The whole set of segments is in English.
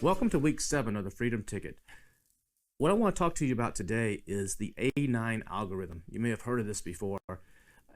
Welcome to week 7 of the Freedom Ticket. What I want to talk to you about today is the A9 algorithm. You may have heard of this before.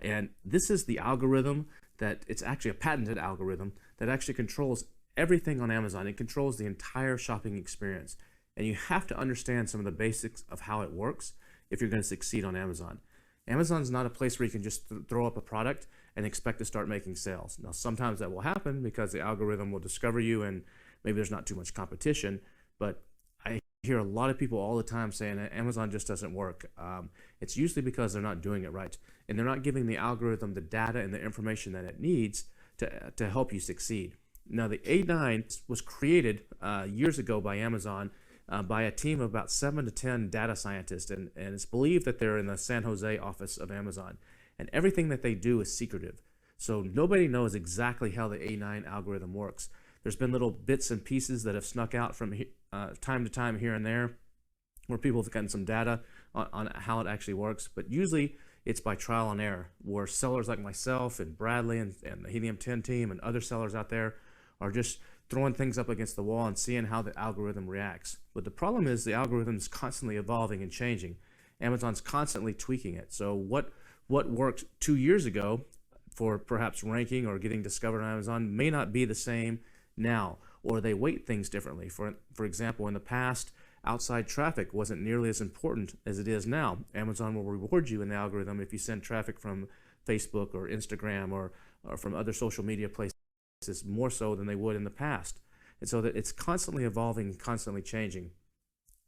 And this is the algorithm it's actually a patented algorithm that actually controls everything on Amazon. It controls the entire shopping experience. And you have to understand some of the basics of how it works if you're going to succeed on Amazon. Amazon's not a place where you can just throw up a product and expect to start making sales. Now, sometimes that will happen because the algorithm will discover you and maybe there's not too much competition, but I hear a lot of people all the time saying that Amazon just doesn't work. It's usually because they're not doing it right, and they're not giving the algorithm the data and the information that it needs to help you succeed. Now, the A9 was created years ago by Amazon by a team of about 7 to 10 data scientists, and it's believed that they're in the San Jose office of Amazon, and everything that they do is secretive. So nobody knows exactly how the A9 algorithm works. There's been little bits and pieces that have snuck out from time to time here and there where people have gotten some data on how it actually works, but usually it's by trial and error, where sellers like myself and Bradley and the Helium 10 team and other sellers out there are just throwing things up against the wall and seeing how the algorithm reacts. But the problem is the algorithm is constantly evolving and changing. Amazon's constantly tweaking it. So what worked 2 years ago for perhaps ranking or getting discovered on Amazon may not be the same now, or they weight things differently. For example, in the past, outside traffic wasn't nearly as important as it is now. Amazon will reward you in the algorithm if you send traffic from Facebook or Instagram or from other social media places more so than they would in the past. And so that it's constantly evolving and constantly changing.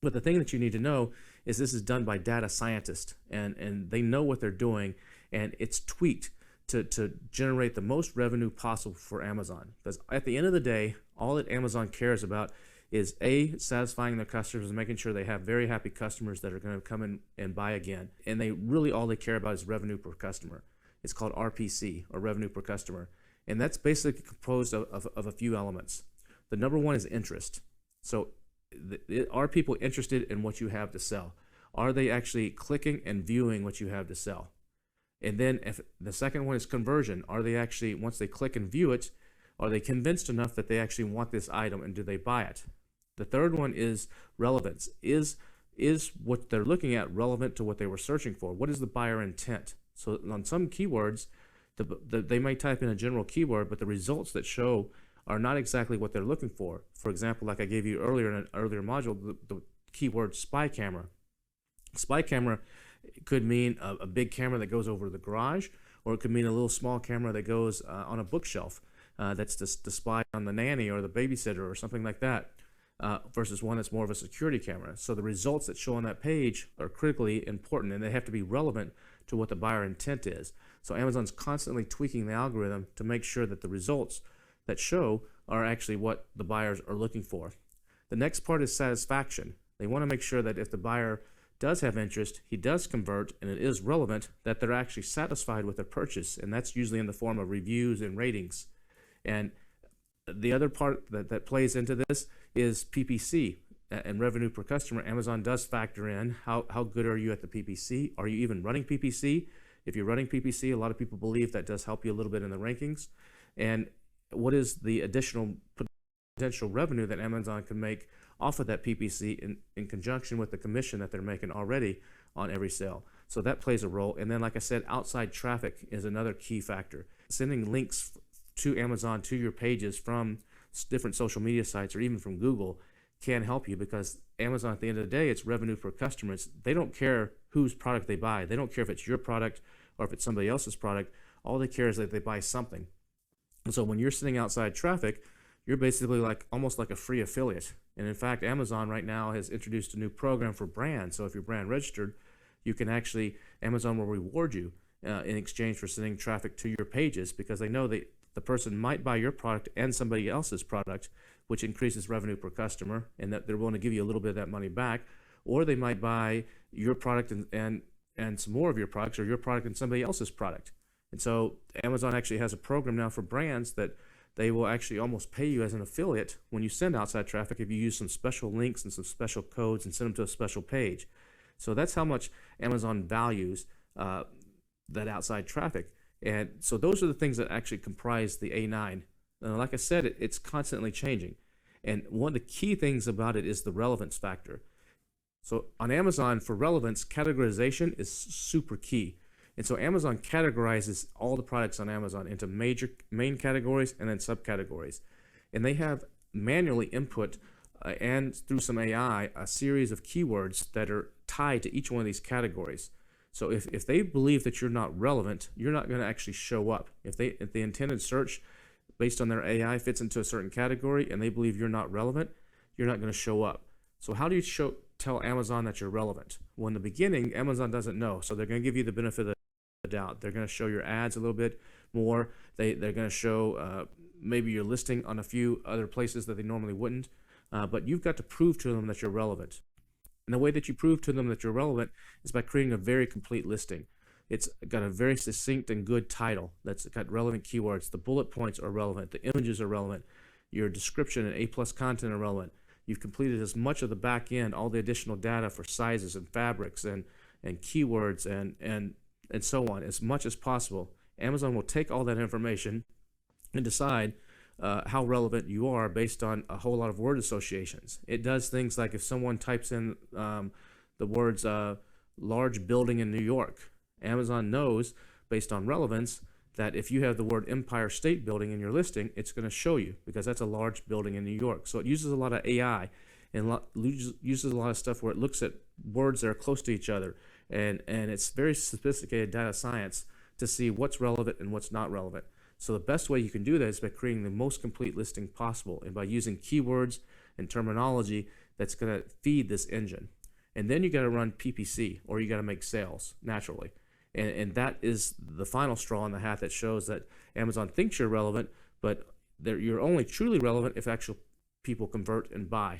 But the thing that you need to know is this is done by data scientists, and they know what they're doing, and it's tweaked to generate the most revenue possible for Amazon. Because at the end of the day, all that Amazon cares about is satisfying their customers and making sure they have very happy customers that are going to come in and buy again. And all they care about is revenue per customer. It's called RPC, or revenue per customer. And that's basically composed of a few elements. The number one is interest. So are people interested in what you have to sell? Are they actually clicking and viewing what you have to sell? And then if the second one is conversion. Are they actually, once they click and view it, are they convinced enough that they actually want this item, and do they buy it? The third one is relevance. Is what they're looking at relevant to what they were searching for? What is the buyer intent? So on some keywords, they may type in a general keyword, but the results that show are not exactly what they're looking for. For example, like I gave you earlier in an earlier module, the keyword spy camera. Spy camera could mean a big camera that goes over the garage, or it could mean a little small camera that goes on a bookshelf that's to spy on the nanny or the babysitter or something like that, versus one that's more of a security camera. So the results that show on that page are critically important, and they have to be relevant to what the buyer intent is. So Amazon's constantly tweaking the algorithm to make sure that the results that show are actually what the buyers are looking for. The next part is satisfaction. They want to make sure that if the buyer does have interest, he does convert, and it is relevant, that they're actually satisfied with their purchase, and that's usually in the form of reviews and ratings. And the other part that plays into this is PPC and revenue per customer. Amazon does factor in how good are you at the PPC? Are you even running PPC? If you're running PPC, a lot of people believe that does help you a little bit in the rankings. And what is the additional potential revenue that Amazon can make off of that PPC in conjunction with the commission that they're making already on every sale? So that plays a role. And then, like I said, outside traffic is another key factor. Sending links to Amazon to your pages from different social media sites or even from Google can help you, because Amazon, at the end of the day, it's revenue per customer. They don't care whose product they buy. They don't care if it's your product or if it's somebody else's product. All they care is that they buy something. And so when you're sending outside traffic, you're basically almost like a free affiliate. And in fact, Amazon right now has introduced a new program for brands. So if you're brand registered, you can actually, Amazon will reward you in exchange for sending traffic to your pages, because they know that the person might buy your product and somebody else's product, which increases revenue per customer, and that they're willing to give you a little bit of that money back. Or they might buy your product and some more of your products, or your product and somebody else's product. And so Amazon actually has a program now for brands that they will actually almost pay you as an affiliate when you send outside traffic if you use some special links and some special codes and send them to a special page. So that's how much Amazon values that outside traffic. And so those are the things that actually comprise the A9. Like I said, it's constantly changing. And one of the key things about it is the relevance factor. So on Amazon, for relevance, categorization is super key. And so Amazon categorizes all the products on Amazon into main categories and then subcategories. And they have manually input and through some AI, a series of keywords that are tied to each one of these categories. So if they believe that you're not relevant, you're not going to actually show up. If the intended search based on their AI fits into a certain category and they believe you're not relevant, you're not going to show up. So how do you tell Amazon that you're relevant? Well, in the beginning, Amazon doesn't know. So they're going to give you the benefit of the doubt. They're going to show your ads a little bit more. They're going to show maybe your listing on a few other places that they normally wouldn't. But you've got to prove to them that you're relevant. And the way that you prove to them that you're relevant is by creating a very complete listing. It's got a very succinct and good title that's got relevant keywords. The bullet points are relevant. The images are relevant. Your description and A+ content are relevant. You've completed as much of the back end, all the additional data for sizes and fabrics and keywords and so on, as much as possible. Amazon will take all that information and decide how relevant you are based on a whole lot of word associations. It does things like if someone types in the words large building in New York, Amazon knows based on relevance that if you have the word Empire State Building in your listing, it's going to show you because that's a large building in New York. So it uses a lot of AI and uses a lot of stuff where it looks at words that are close to each other. And it's very sophisticated data science to see what's relevant and what's not relevant. So the best way you can do that is by creating the most complete listing possible and by using keywords and terminology that's going to feed this engine. And then you got to run PPC, or you got to make sales naturally. And that is the final straw in the hat that shows that Amazon thinks you're relevant, but you're only truly relevant if actual people convert and buy.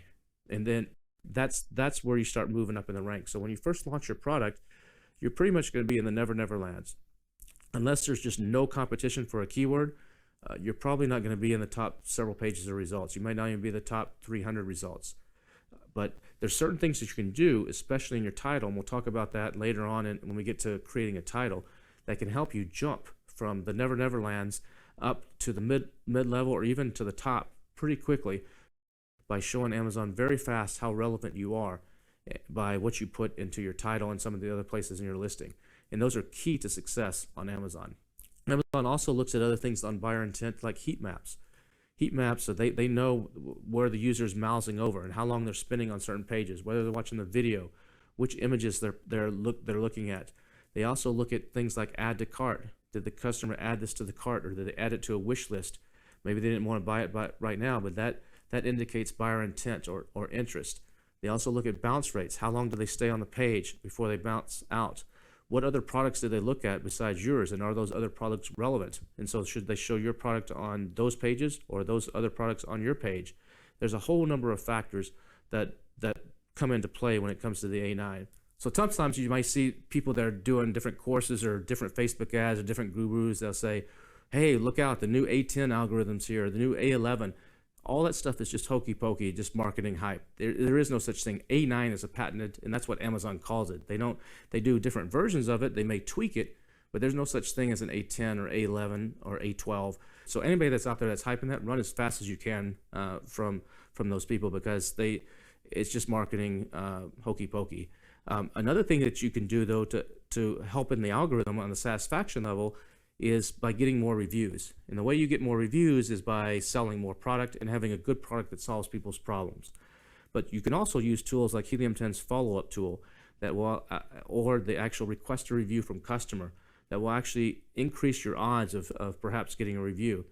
And then that's where you start moving up in the ranks. So when you first launch your product, you're pretty much going to be in the never lands. Unless there's just no competition for a keyword, you're probably not going to be in the top several pages of results. You might not even be the top 300 results. But there's certain things that you can do, especially in your title, and we'll talk about that later on when we get to creating a title, that can help you jump from the never lands up to the mid-level or even to the top pretty quickly by showing Amazon very fast how relevant you are by what you put into your title and some of the other places in your listing. And those are key to success on Amazon. Amazon also looks at other things on buyer intent like heat maps. Heat maps, so they know where the user is mousing over and how long they're spending on certain pages, whether they're watching the video, which images they're looking at. They also look at things like add to cart. Did the customer add this to the cart, or did they add it to a wish list? Maybe they didn't want to buy it right now, but that indicates buyer intent or interest. They also look at bounce rates. How long do they stay on the page before they bounce out? What other products did they look at besides yours, and are those other products relevant? And so should they show your product on those pages or those other products on your page? There's a whole number of factors that come into play when it comes to the A9. So sometimes you might see people that are doing different courses or different Facebook ads or different gurus. They'll say, hey, look out, the new A10 algorithm's here, the new A11. All that stuff is just hokey pokey, just marketing hype. There is no such thing. A9 is a patented, and that's what Amazon calls it. They do different versions of it. They may tweak it, but there's no such thing as an A10 or A11 or A12. So anybody that's out there that's hyping that, run as fast as you can from those people, because it's just marketing hokey pokey. Another thing that you can do though to help in the algorithm on the satisfaction level is by getting more reviews. And the way you get more reviews is by selling more product and having a good product that solves people's problems. But you can also use tools like Helium 10's follow-up tool that will, or the actual request a review from customer, that will actually increase your odds of perhaps getting a review.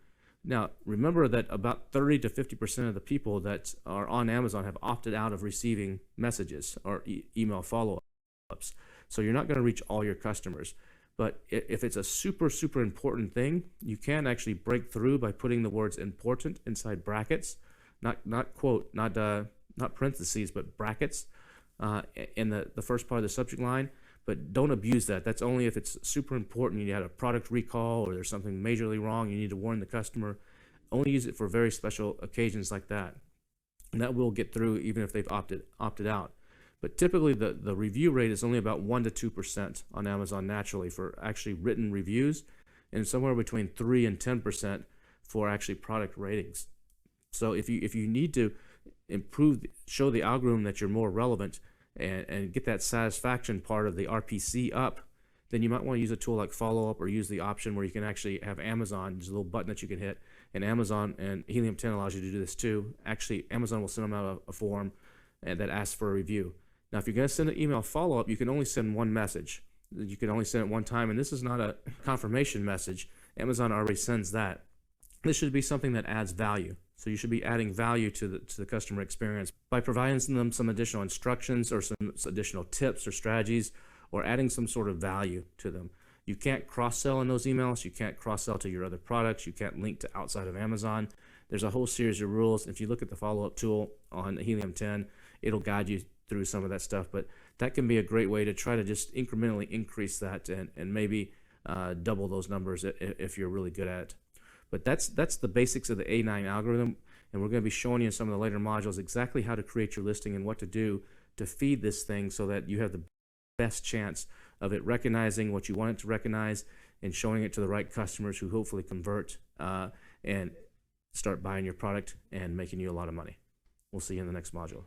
Now, remember that about 30 to 50% of the people that are on Amazon have opted out of receiving messages or email follow-ups. So you're not going to reach all your customers. But if it's a super important thing, you can actually break through by putting the words important inside brackets, not quote, not parentheses, but brackets in the first part of the subject line. But don't abuse that. That's only if it's super important. You had a product recall or there's something majorly wrong. You need to warn the customer. Only use it for very special occasions like that. And that will get through even if they've opted out. But typically the review rate is only about 1 to 2% on Amazon naturally for actually written reviews, and somewhere between 3 and 10% for actually product ratings. So if you need to show the algorithm that you're more relevant and get that satisfaction part of the RPC up, then you might want to use a tool like Follow Up, or use the option where you can actually have Amazon. There's a little button that you can hit, and Amazon and Helium 10 allows you to do this too. Actually, Amazon will send them out a form that asks for a review. Now, if you're going to send an email follow-up, you can only send one message. You can only send it one time, and this is not a confirmation message. Amazon already sends that. This should be something that adds value. So you should be adding value to the customer experience by providing them some additional instructions or some additional tips or strategies, or adding some sort of value to them. You can't cross-sell in those emails. You can't cross-sell to your other products. You can't link to outside of Amazon. There's a whole series of rules. If you look at the follow-up tool on Helium 10, it'll guide you through some of that stuff. But that can be a great way to try to just incrementally increase that and maybe double those numbers if you're really good at it. But that's the basics of the A9 algorithm, and we're going to be showing you in some of the later modules exactly how to create your listing and what to do to feed this thing so that you have the best chance of it recognizing what you want it to recognize and showing it to the right customers who hopefully convert and start buying your product and making you a lot of money. We'll see you in the next module.